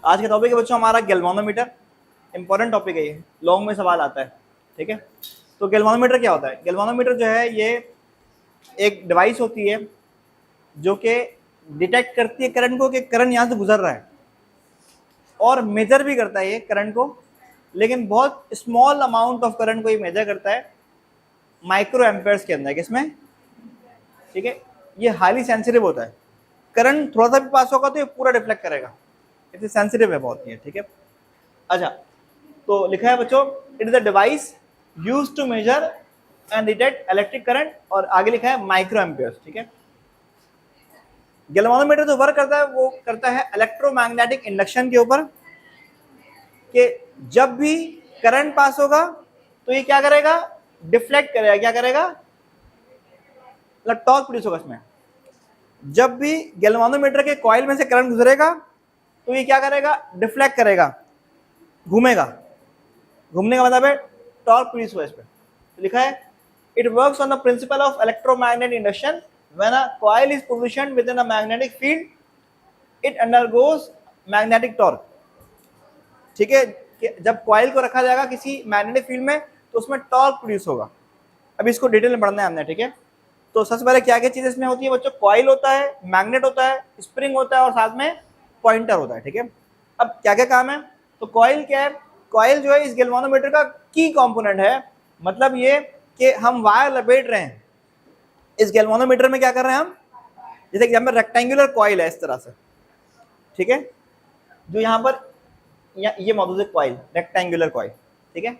आज का टॉपिक है बच्चों हमारा गैल्वानोमीटर। इंपॉर्टेंट टॉपिक है ये, लॉन्ग में सवाल आता है। ठीक है, तो गैल्वानोमीटर क्या होता है? गैल्वानोमीटर जो है ये एक डिवाइस होती है जो कि डिटेक्ट करती है करंट को कि करंट यहाँ से गुजर रहा है, और मेजर भी करता है ये करंट को, लेकिन बहुत स्मॉल अमाउंट ऑफ करंट को ये मेजर करता है माइक्रो एम्पेयर्स के अंदर। किसमें? ठीक है, ये हाईली सेंसिटिव होता है। करंट थोड़ा सा भी पास होगा तो ये पूरा डिफ्लेक्ट करेगा, इतनी सेंसिटिव है बहुत ये। ठीक है, अच्छा, तो लिखा है बच्चों it is a device used to measure and detect electric current, और आगे लिखा है माइक्रो एम्पियर्स। ठीक है, गैल्वानोमीटर जो वर्क करता है वो करता है इलेक्ट्रोमैग्नेटिक इंडक्शन के ऊपर, कि जब भी करंट पास होगा तो ये क्या करेगा? डिफ्लेक्ट करेगा। क्या करेगा? मतलब टॉर्क प्रोड्यूस होगा इसमें। जब भी गैल्वानोमीटर के कॉइल में से करंट गुजरेगा तो ये क्या करेगा? डिफ्लेक्ट करेगा, घूमेगा। घूमने का मतलब है टॉर्क प्रोड्यूस हुआ। इस पर तो लिखा है it works on the principle of electromagnetic induction when a coil is positioned with in a magnetic field it undergoes magnetic torque. ठीक है, कि जब कॉइल को रखा जाएगा किसी मैग्नेटिक फील्ड में तो उसमें टॉर्क प्रोड्यूस होगा। अब इसको डिटेल में पढ़ना है हमने। ठीक है, तो सबसे पहले क्या क्या चीज इसमें होती है बच्चों? कॉइल होता है, मैग्नेट होता है, स्प्रिंग होता है और साथ में पॉइंटर होता है। ठीक है, अब क्या क्या काम है? तो कॉइल क्या है? कॉइल जो है इस गैल्वानोमीटर का की कंपोनेंट है। मतलब ये कि हम वायर लपेट रहे हैं इस गैल्वानोमीटर में। क्या कर रहे हैं हम? जैसे एग्जाम्पल रेक्टेंगुलर कॉइल है इस तरह से। ठीक है, जो यहाँ पर ये मौजूद है कॉइल, रेक्टेंगुलर कॉइल। ठीक है,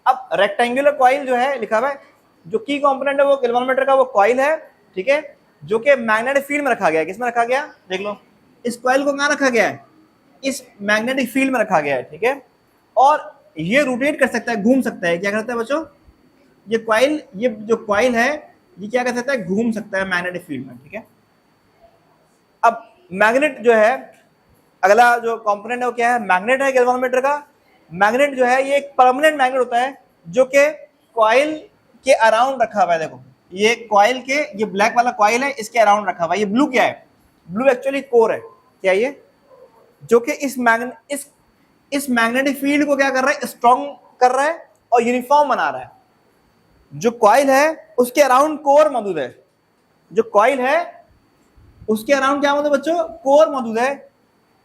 अब रेक्टेंगुलर कॉइल जो है लिखा हुआ है, जो की कंपोनेंट है वो गैल्वानोमीटर का वो कॉइल है। ठीक है, जो कि मैग्नेटिक फील्ड में रखा गया है। किसमें रखा गया? देख लो, इस कॉइल को कहाँ रखा गया है? इस मैग्नेटिक फील्ड में रखा गया है। ठीक है, और ये रोटेट कर सकता है, घूम सकता है। क्या करता है बच्चों? ये कॉइल, ये जो कॉइल है ये क्या कर सकता है? घूम सकता है मैग्नेटिक फील्ड में। ठीक है, अब मैग्नेट जो है, अगला जो कंपोनेंट है वो क्या है? मैग्नेट है गैल्वानोमीटर का। मैग्नेट जो है ये एक परमानेंट मैग्नेट होता है जो कि कॉइल के अराउंड रखा हुआ है। देखो ये कॉइल के, ये ब्लैक वाला कॉइल है, इसके अराउंड रखा हुआ है। ये ब्लू क्या है? ब्लू एक्चुअली कोर है। क्या ये? जो कि इस मैग्नेटिक फील्ड को क्या कर रहा है? स्ट्रॉन्ग कर रहा है और यूनिफॉर्म बना रहा है। जो कॉइल है उसके अराउंड कोर मौजूद है। जो कॉइल है उसके अराउंड क्या मौजूद है बच्चों? कोर मौजूद है।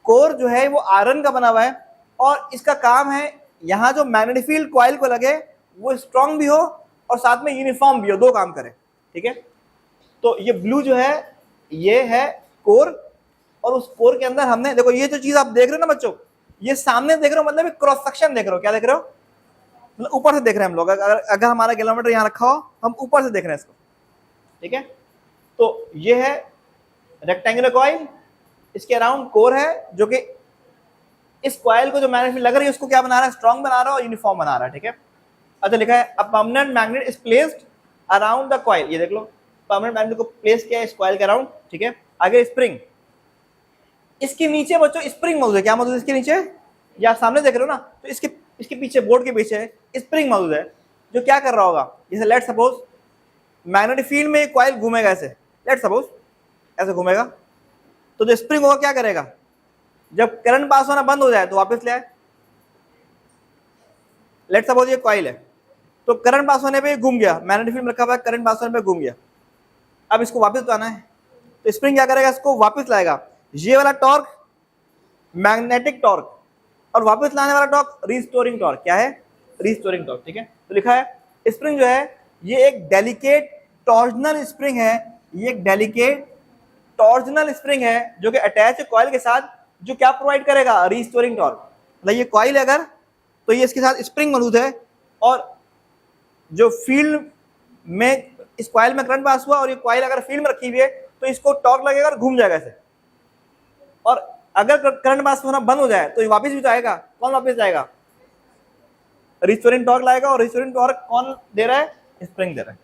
कोर जो है वो आयरन का बना हुआ है, और इसका काम है यहाँ जो मैग्नेटिक फील्ड कॉइल को लगे वो स्ट्रॉन्ग भी हो और साथ में यूनिफॉर्म भी हो, दो काम करे। ठीक है, तो ये ब्लू जो है ये है कोर, और उस कोर के अंदर हमने, देखो ये जो चीज आप देख रहे हो ना बच्चों, ये सामने देख रहे हो, मतलब क्रॉस सेक्शन देख रहे हो। क्या देख रहे हो? मतलब ऊपर से देख रहे हैं हम लोग। अगर हमारा गैल्वानोमीटर यहाँ रखा हो, हम ऊपर से देख रहे हैं इसको। ठीक है, तो ये है रेक्टेंगुलर कॉइल, इसके अराउंड कोर है जो कि इस कॉइल को जो मैग्नेटिक फील्ड लग रही है उसको क्या बना रहा है? स्ट्रॉन्ग बना रहा है और यूनिफॉर्म बना रहा है। ठीक है, अच्छा लिखा है a permanent magnet is placed around the coil. ये देख लो, परमानेंट मैग्नेट को प्लेस किया है इस कॉइल के अराउंड। ठीक है, आगे स्प्रिंग, इसके नीचे बच्चों स्प्रिंग मौजूद है। क्या मौजूद है इसके नीचे? या सामने देख रहे हो ना, तो इसके पीछे, बोर्ड के पीछे स्प्रिंग मौजूद है, जो क्या कर रहा होगा? जैसे लेट सपोज मैग्नेटिक फील्ड में कॉइल घूमेगा ऐसे, लेट सपोज ऐसे घूमेगा, तो जो स्प्रिंग होगा क्या करेगा? जब करंट पास होना बंद हो जाए तो वापस ले आए। लेट सपोज ये कॉइल है, तो करंट पास होने पे घूम गया, मैग्नेटिक फील्ड में रखा हुआ है, करंट पास होने पे घूम गया। अब इसको वापस तो आना है, तो स्प्रिंग क्या करेगा? इसको वापस लाएगा। ये वाला टॉर्क मैग्नेटिक टॉर्क, और वापस लाने वाला टॉर्क रिस्टोरिंग टॉर्क। क्या है? Restoring torque. ठीक है, तो लिखा है स्प्रिंग जो है ये एक डेलिकेट टॉर्जनल स्प्रिंग है। ये एक डेलिकेट टॉर्जनल स्प्रिंग है जो कि अटैच है कॉइल के साथ, जो क्या प्रोवाइड करेगा? Restoring torque. मतलब ये कॉइल अगर, तो ये इसके साथ स्प्रिंग मौजूद है, और जो फील्ड में इस कॉइल में करंट पास हुआ और ये कॉइल अगर फील्ड में रखी हुई है तो इसको टॉर्क लगेगा और घूम जाएगा ऐसे। और अगर करंट पास होना बंद हो जाए तो ये वापस भी जाएगा। कौन वापस जाएगा? रिस्टोरिंग टॉर्क लाएगा, और रिस्टोरिंग टॉर्क कौन दे रहा है? स्प्रिंग दे रहा है।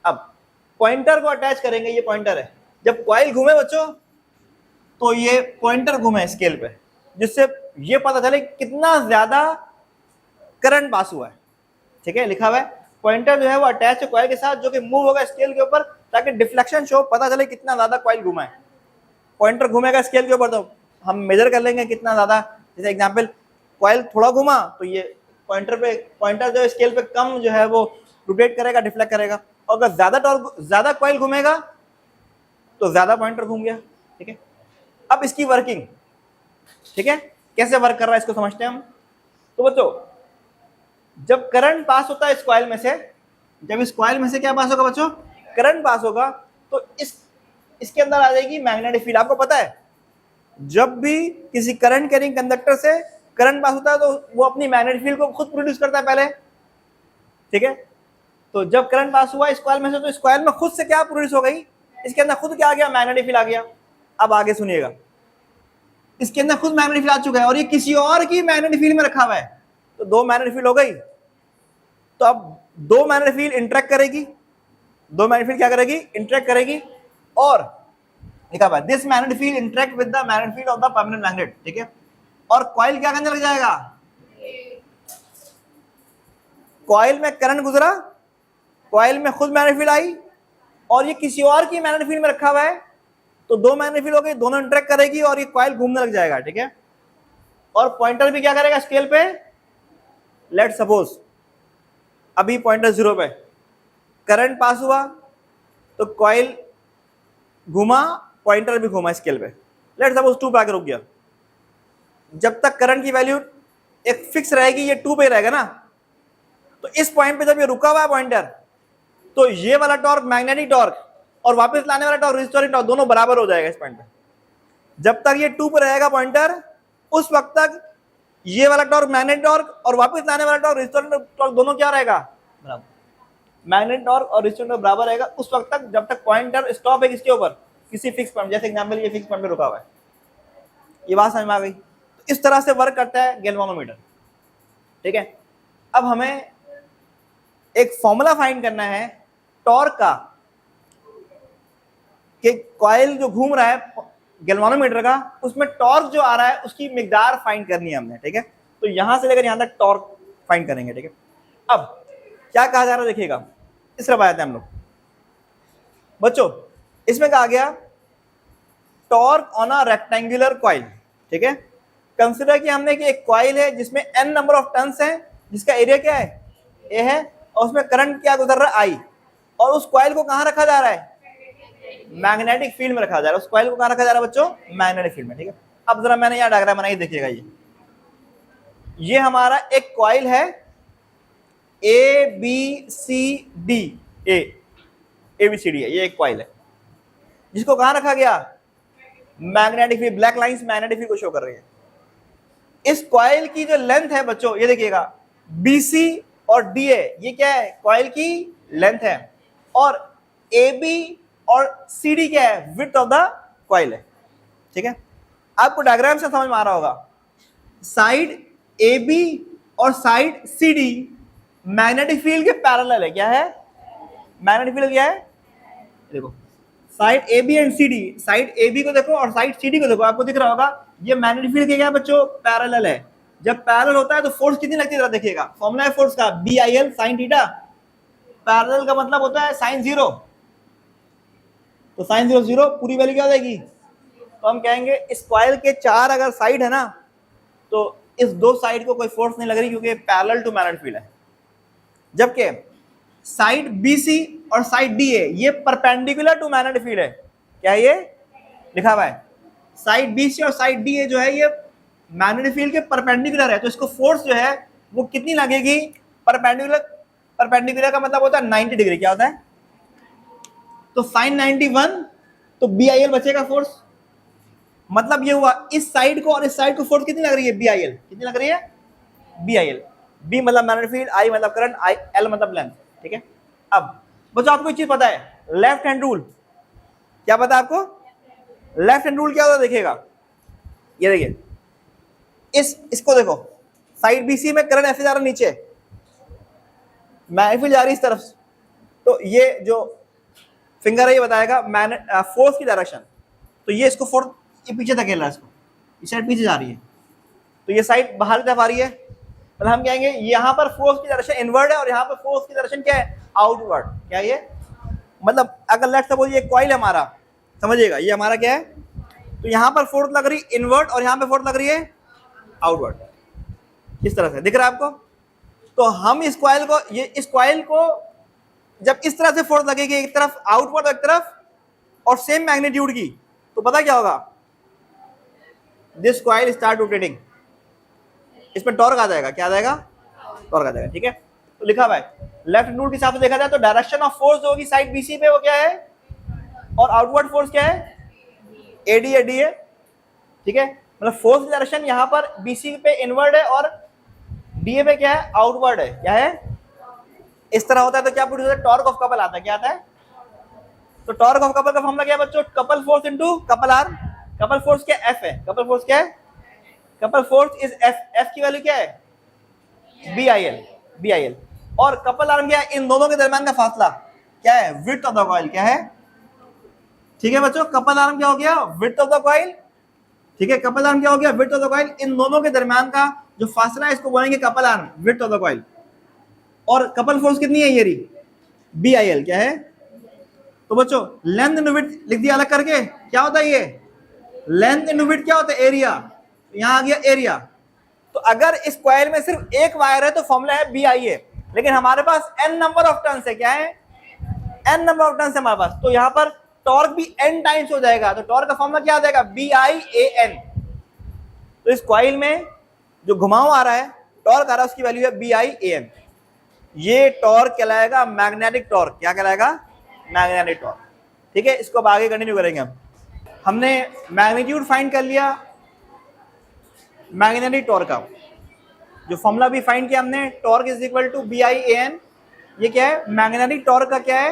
अब पॉइंटर को अटैच करेंगे, ये पॉइंटर है। जब कॉइल घूमे बच्चों तो ये पॉइंटर घूमे स्केल पे, जिससे ये पता चले कितना ज्यादा करंट पास हुआ है। ठीक है, लिखा हुआ है पॉइंटर जो है वो अटैच है कॉइल के साथ, जो कि मूव होगा स्केल के ऊपर, ताकि डिफ्लेक्शन शो, पता चले कितना ज्यादा कॉइल घुमा है। पॉइंटर घूमेगा स्केल के ऊपर तो हम मेजर कर लेंगे कितना ज्यादा जैसे एग्जांपल, कॉइल थोड़ा घुमा तो ये पॉइंटर जो स्केल पे कम जो है वो रोटेट करेगा, डिफ्लेक्ट करेगा, और अगर ज्यादा कॉइल घूमेगा तो ज्यादा पॉइंटर घूम गया। ठीक है, अब इसकी वर्किंग, ठीक है, कैसे वर्क कर रहा है इसको समझते हैं हम। तो बच्चों, जब करंट पास होता है इस कॉइल में से, जब इस कॉइल में से क्या पास होगा बच्चों, करंट पास होगा, तो इसके अंदर आ जाएगी मैग्नेटिक फील्ड। आपको पता है जब भी किसी करंट कैरिंग कंडक्टर से करंट पास होता है तो वो अपनी मैग्नेटिक फील्ड को खुद प्रोड्यूस करता है पहले। ठीक है, तो जब करंट पास हुआ इस कॉइल में से, तो इस कॉइल में खुद से क्या प्रोड्यूस हो गई, इसके अंदर खुद क्या आ गया, मैग्नेटिक फील्ड आ गया। अब आगे सुनिएगा, इसके अंदर खुद मैग्नेटिक फील्ड आ चुका है और ये किसी और की मैग्नेटिक फील्ड में रखा हुआ है, तो दो मैग्नेटिक फील्ड हो गई। तो अब दो मैग्नेटिक फील्ड इंटरेक्ट करेगी, दो मैग्नेटिक फील्ड क्या करेगी, इंटरेक्ट करेगी, और लिखा हुआ है this magnetic field interact with the magnetic field of the permanent magnet. ठीक है, और कॉइल क्या करने लग जाएगा, कॉइल में करंट गुजरा, कॉइल में खुद मैग्नेटिक फील्ड आई, और ये किसी और की मैग्नेटिक फील्ड में रखा हुआ है, तो दो मैग्नेटिक फील्ड हो गई, दोनों इंटरेक्ट करेगी और ये कॉइल घूमने लग जाएगा। ठीक है, और पॉइंटर भी क्या करेगा स्केल पे, लेट सपोज अभी पॉइंटर 0 पे, करंट पास हुआ तो कॉइल घुमा, पॉइंटर भी घुमा स्केल पे, लेट सपोज 2 पे आकर रुक गया। जब तक करंट की वैल्यू एक फिक्स रहेगी, ये 2 पे रहेगा ना, तो इस पॉइंट पे जब ये रुका हुआ है पॉइंटर, तो ये वाला टॉर्क मैग्नेटिक टॉर्क और वापस लाने वाला टॉर्क रेजिस्टोरिंग टॉर्क दोनों बराबर हो जाएगा इस पॉइंट पे। जब तक ये 2 पे रहेगा पॉइंटर, उस वक्त तक ये वाला टॉर्क मैग्नेटिक टॉर्क और वापस लाने वाला टॉर्क रेजिस्टोरिंग टॉर्क दोनों क्या रहेगा, बराबर। मैग्नेटिक टॉर्क और रेजिस्टोरिंग टॉर्क बराबर रहेगा उस वक्त तक जब तक पॉइंटर स्टॉप है किसके ऊपर, किसी फिक्स पॉइंट। जैसे एग्जांपल ये फिक्स पॉइंट पे रुका हुआ है, ये बात समझ में आ गई। तो इस तरह से वर्क करता है गैल्वेनोमीटर। ठीक है, अब हमें एक फॉर्मूला फाइंड करना है टॉर्क का, कि कॉइल जो घूम रहा है गैल्वेनोमीटर का, उसमें टॉर्क जो आ रहा है उसकी मिकदार फाइंड करनी है हमने। ठीक है, तो यहां से लेकर यहां तक टॉर्क फाइंड करेंगे। ठीक है, अब क्या कहा जा रहा है देखिएगा, इस तरफ आते हैं हम लोग बच्चों। इसमें कहा गया torque on a rectangular coil. ठीक है, कंसिडर कि हमने कि एक कॉइल है जिसमें n नंबर ऑफ टर्न्स हैं, जिसका एरिया क्या है, a है, और उसमें करंट क्या गुजर रहा है, I, और उस कॉइल को कहां रखा जा रहा है, मैग्नेटिक फील्ड में रखा जा रहा है। उस कॉइल को कहां रखा जा रहा है बच्चों, मैग्नेटिक फील्ड में। ठीक है, अब जरा मैंने यहां डायग्राम बनाई, देखिएगा, ये हमारा एक कॉइल है ABCD, ABCD है, ये एक कॉइल है जिसको कहां रखा गया, magnetic field. Black lines magnetic field को शो कर रही है। इस कॉइल की जो लेंथ है बच्चों, ये देखिएगा, BC और DA, ये क्या है, कॉइल की लेंथ है, और AB और CD क्या है, विड्थ ऑफ द कॉइल है। ठीक है, आपको डायग्राम से समझ में आ रहा होगा, साइड AB और साइड CD मैग्नेटिक फील्ड के पैरेलल है। क्या है, मैग्नेटिक फील्ड क्या है, देखो, side AB and CD, side AB को देखो और साइड CD को देखो, आपको दिख रहा होगा ये मैग्नेटिक फील्ड के क्या है बच्चों, पैरेलल है। जब पैरेलल होता है तो फोर्स कितनी लगती है, देखिएगा, फॉर्मूला है फोर्स का BIL sin थीटा। पैरेलल का मतलब होता है sin 0, तो sin 0 0, पूरी वैल्यू क्या हो जाएगी, तो हम कहेंगे इस कॉइल के 4 अगर साइड है ना, तो इस दो साइड को कोई फोर्स नहीं लग रही क्योंकि पैरेलल टू मैग्नेटिक फील्ड है। जबकि साइड BC और साइड DA ये परपेंडिकुलर टू मैग्नेटिक फील्ड है। क्या है, ये लिखा हुआ है, साइड BC और साइड DA जो है ये मैग्नेटिक फील्ड के परपेंडिकुलर है, तो इसको फोर्स जो है वो कितनी लगेगी, परपेंडिकुलर का मतलब होता है 90 डिग्री। क्या होता है, तो sin 91, तो BIL बचेगा फोर्स। मतलब ये हुआ इस साइड को और इस साइड को फोर्स कितनी लग रही है, BIL कितनी लग रही है, BIL। B मतलब मैग्नेटिक फील्ड, I मतलब करंट, L मतलब लेंथ। ठीक है, अब बच्चों आपको एक चीज पता है, लेफ्ट हैंड रूल। क्या पता है आपको, लेफ्ट हैंड रूल क्या होता है, देखिएगा, ये देखिए, इसको देखो, साइड BC में करंट ऐसे जा रहा है नीचे, मैग्नेटिक फील्ड जा रही है इस तरफ, तो ये जो फिंगर है ये बताएगा फोर्स की डायरेक्शन। तो ये इसको फोर्स, ये पीछे धकेल रहा है, इसको इस साइड पीछे जा रही है, तो ये साइड बाहर की तरफ आ रही है, मतलब हम कहेंगे यहाँ पर फोर्स की डायरेक्शन इनवर्ड है और यहाँ पर फोर्स की डायरेक्शन क्या है, आउटवर्ड। क्या ये मतलब, अगर लेट्स सपोज ये कॉइल है हमारा, समझिएगा, ये हमारा क्या है, तो यहाँ पर फोर्स लग रही है इनवर्ड और यहाँ पे फोर्स लग रही है आउटवर्ड। इस तरह से दिख रहा है आपको। तो हम इस कॉइल को, ये इस कॉइल को जब इस तरह से फोर्स लगेगी एक तरफ आउटवर्ड एक तरफ और सेम मैग्नीट्यूड की, तो पता क्या होगा, दिस कॉइल स्टार्ट रोटेटिंग, इसमें टॉर्क आ जाएगा। क्या आ जाएगा? टॉर्क आ जाएगा। ठीक है, तो लिखा हुआ है लेफ्ट रूल के हिसाब से देखा जाए तो डायरेक्शन ऑफ फोर्स होगी साइड बीसी पे, वो क्या है, और आउटवर्ड फोर्स क्या है, एडी एडी है। ठीक है, मतलब फोर्स डायरेक्शन यहाँ पर बीसी पे इनवर्ड है और डीए पे क्या है, आउटवर्ड है। क्या है, इस तरह होता है तो क्या प्रोड्यूस होता है, टॉर्क ऑफ कपल आता है। क्या आता है? तो टॉर्क ऑफ कपल का फॉर्मूला क्या है बच्चों, couple force into couple arm. Couple force क्या एफ है, कपल फोर्स क्या है, couple force is F. F की वैल्यू क्या है, B I L, B I L. और कपल आर्म क्या है, इन दोनों के दरमियान का फासला क्या है, विड्थ ऑफ द कॉइल। क्या है? ठीक है बच्चों, कपल आर्म क्या हो गया, विड्थ ऑफ द कॉइल। ठीक है, कपल आर्म क्या हो गया, विड्थ ऑफ द कॉइल। इन दोनों के दरमियान का जो फासला है इसको बोलेंगे couple arm, width of the coil. और कपल फोर्स कितनी है, ये रही बी आई एल। क्या है? तो बच्चों लेंथ इनटू विड्थ लिख दिया अलग करके, क्या होता है ये, लेंथ इनटू विड्थ क्या होता है, एरिया। यहां आ गया एरिया। तो अगर इस कॉइल में सिर्फ एक वायर है तो फॉर्मूला है बी आई ए, लेकिन हमारे पास एन नंबर ऑफ टर्न्स है। क्या है, एन नंबर ऑफ टर्न्स है हमारे पास, तो यहां पर टॉर्क भी एन टाइम्स हो जाएगा। तो टॉर्क का फॉर्मूला क्या आ जाएगा, बी आई ए एन। तो इस कॉइल में जो घुमाव आ रहा है, टॉर्क आ रहा है, उसकी वैल्यू है बी आई ए एन। ये टॉर्क कहलाएगा मैग्नेटिक टॉर्क। क्या कहलाएगा, मैग्नेटिक टॉर्क। ठीक है, इसको अब आगे कंटिन्यू करेंगे हम। हमने मैग्नीट्यूड फाइंड कर लिया मैग्नेटिक टॉर्क का, जो फॉर्मूला भी फाइंड किया हमने, torque is equal to B I A N. ये क्या है, मैग्नेटिक टॉर्क का क्या है,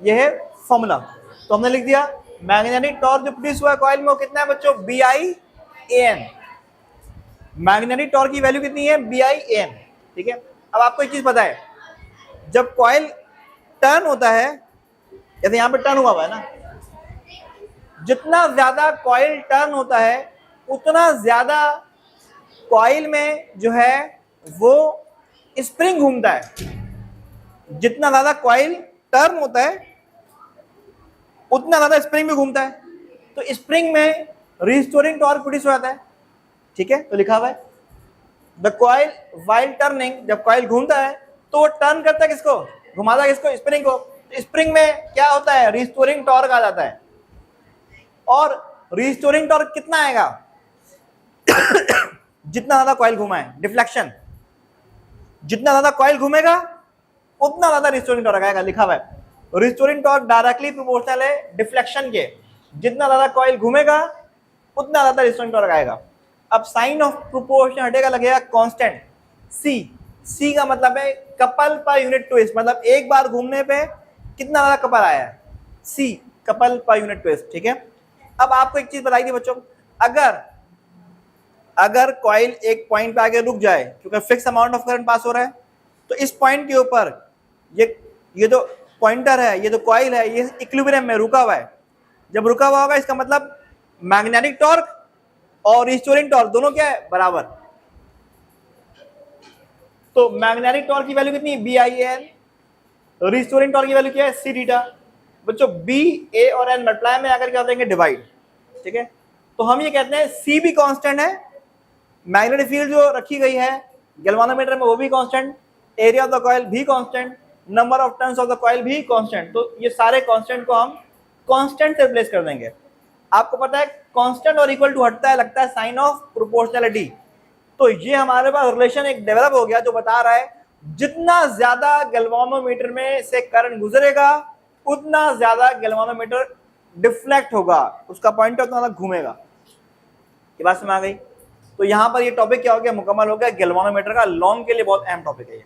ये है फॉर्मूला। तो हमने लिख दिया मैग्नेटिक टॉर्क जो प्रोड्यूस हुआ है कॉइल में वो कितना है बच्चों, B I A N. Magnetic torque की वैल्यू कितनी है, बी आई ए एन। ठीक है, अब आपको एक चीज पता है, जब कॉइल टर्न होता है, जैसे यहां पे टर्न हुआ है ना, जितना ज्यादा कॉइल टर्न होता है उतना ज्यादा कॉइल में जो है वो स्प्रिंग घूमता है। जितना ज्यादा कॉइल टर्न होता है उतना ज्यादा स्प्रिंग भी घूमता है। तो स्प्रिंग में रिस्टोरिंग टॉर्क प्रोड्यूस हो जाता है। ठीक है, तो लिखा हुआ है द कॉइल व्हाइल टर्निंग, जब कॉइल घूमता है तो वो टर्न करता है किसको, घुमाता है किसको, स्प्रिंग को। स्प्रिंग में क्या होता है, रिस्टोरिंग टॉर्क आ जाता है। और रिस्टोरिंग टॉर्क कितना आएगा जितना ज्यादा कॉइल घुमा है, डिफ्लेक्शन। जितना ज्यादा कॉइल घूमेगा उतना ज्यादा रिस्टोरिंग टॉर्क आएगा। लिखा हुआ है रिस्टोरिंग टॉर्क डायरेक्टली प्रोपोर्शनल है डिफ्लेक्शन के। जितना ज्यादा कॉइल घूमेगा उतना ज्यादा रिस्टोरिंग टॉर्क आएगा। अब साइन ऑफ प्रोपोर्शन हटेगा, लगेगा कांस्टेंट सी। सी का मतलब है कपल पर यूनिट ट्विस्ट, मतलब एक बार घूमने पे कितना ज्यादा कपल आया है, सी कपल पर यूनिट ट्विस्ट। ठीक है, अब आपको एक चीज बताई थी बच्चों, अगर कॉइल एक पॉइंट पे आके रुक जाए क्योंकि fix amount of current pass हो रहा है, तो इस पॉइंट के ऊपर ये जो पॉइंटर है, ये जो कॉइल है, ये इक्विलिब्रियम में रुका हुआ है। जब रुका हुआ होगा इसका मतलब मैग्नेटिक टॉर्क और रिस्टोरिंग टॉर्क दोनों क्या है, बराबर। तो मैग्नेटिक टॉर्क की वैल्यू कितनी है, B I N. Restoring torque की वैल्यू क्या है, सी थीटा। बच्चों बी ए और एन मल्टीप्लाई में आकर क्या हो जाएंगे, डिवाइड। ठीक है, तो हम ये कहते हैं सी भी कांस्टेंट है, मैग्नेटिक फील्ड जो रखी गई है गैल्वानोमीटर में वो भी constant, area of the coil भी constant, number of turns of the coil भी कांस्टेंट। तो ये सारे कांस्टेंट को हम कांस्टेंट से रिप्लेस कर देंगे। आपको पता है कांस्टेंट और इक्वल टू हटता है, लगता है साइन ऑफ प्रोपोर्शनैलिटी। तो ये हमारे पास रिलेशन एक डेवलप हो गया जो बता रहा है जितना ज्यादा गैल्वानोमीटर में से करंट गुजरेगा उतना ज्यादा गैल्वानोमीटर डिफ्लेक्ट होगा, उसका पॉइंटर उतना ज्यादा घूमेगा। ये बात समझ आ गई। तो यहां पर ये टॉपिक क्या हो गया, मुकम्मल हो गया। गैल्वानोमीटर का लॉन्ग के लिए बहुत अहम टॉपिक है ये।